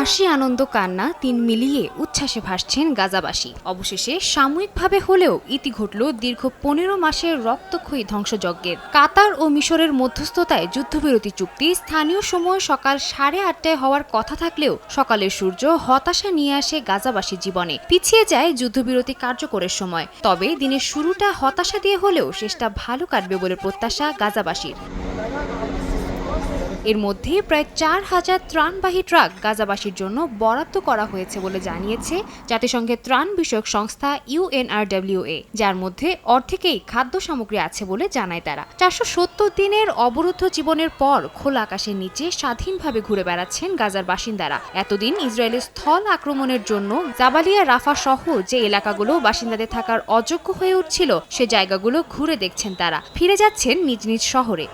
হাসি আনন্দ কান্না তিন মিলিয়ে উচ্ছ্বাসে ভাসছেন গাজাবাসী। অবশেষে সাময়িকভাবে হলেও ইতি ঘটল দীর্ঘ ১৫ মাসের রক্তক্ষয়ী ধ্বংসযজ্ঞের। কাতার ও মিশরের মধ্যস্থতায় যুদ্ধবিরতি চুক্তি স্থানীয় সময় সকাল ৮:৩০ হওয়ার কথা থাকলেও সকালের সূর্য হতাশা নিয়ে আসে গাজাবাসীর জীবনে। পিছিয়ে যায় যুদ্ধবিরতি কার্যকরের সময়। তবে দিনের শুরুটা হতাশা দিয়ে হলেও শেষটা ভালো কাটবে বলে প্রত্যাশা গাজাবাসীর। এর মধ্যে প্রায় ৪,০০০ ত্রাণবাহী ট্রাক গাজাবাসীর জন্য বরাদ্দ করা হয়েছে বলে জানিয়েছে জাতিসংঘের ত্রাণ বিষয়ক সংস্থা UNRWA, যার মধ্যে অর্ধেকেই খাদ্য সামগ্রী আছে বলে জানায় তারা। ৪৭০ দিনের অবরুদ্ধ জীবনের পর খোলা আকাশের নিচে স্বাধীনভাবে ঘুরে বেড়াচ্ছেন গাজার বাসিন্দারা। এতদিন ইসরায়েলের স্থল আক্রমণের জন্য জাবালিয়া রাফা সহ যে এলাকাগুলো বাসিন্দাদের থাকার অযোগ্য হয়ে উঠছিল, সে জায়গাগুলো ঘুরে দেখছেন তারা। ফিরে যাচ্ছেন নিজ নিজ শহরে।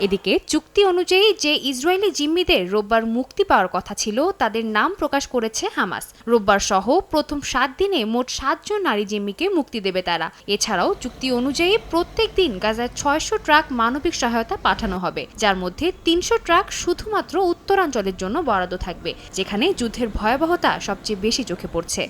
এদিকে চুক্তি অনুযায়ী যে ইসরায়েলি জিম্মিদের রোববার মুক্তি পাওয়ার কথা ছিল, তাদের নাম প্রকাশ করেছে হামাস। রোববার সহ প্রথম ৭ দিনে মোট ৭ জন নারী জিম্মিকে মুক্তি দেবে তারা। এছাড়াও চুক্তি অনুযায়ী প্রত্যেক দিন গাজায় ৬০০ ট্রাক মানবিক সহায়তা পাঠানো হবে, যার মধ্যে ৩০০ ট্রাক শুধুমাত্র উত্তরাঞ্চলের জন্য বরাদ্দ থাকবে, যেখানে যুদ্ধের ভয়াবহতা সবচেয়ে বেশি চোখে পড়ছে।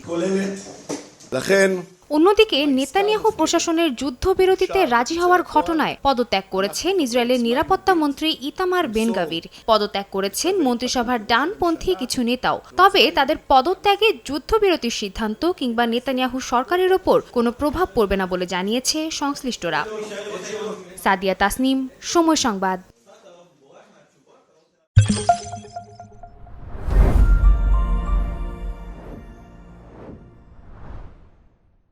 অন্যদিকে নেতানিয়াহু প্রশাসনের যুদ্ধবিরতিতে রাজি হওয়ার ঘটনায় পদত্যাগ করেছেন ইসরায়েলের নিরাপত্তা মন্ত্রী ইতামার বেন-গাভির। পদত্যাগ করেছেন মন্ত্রিসভার ডানপন্থী কিছু নেতাও। তবে তাদের পদত্যাগে যুদ্ধবিরতির সিদ্ধান্ত কিংবা নেতানিয়াহু সরকারের ওপর কোনো প্রভাব পড়বে না বলে জানিয়েছে সংশ্লিষ্টরা। সাদিয়া তাসনিম, সময় সংবাদ।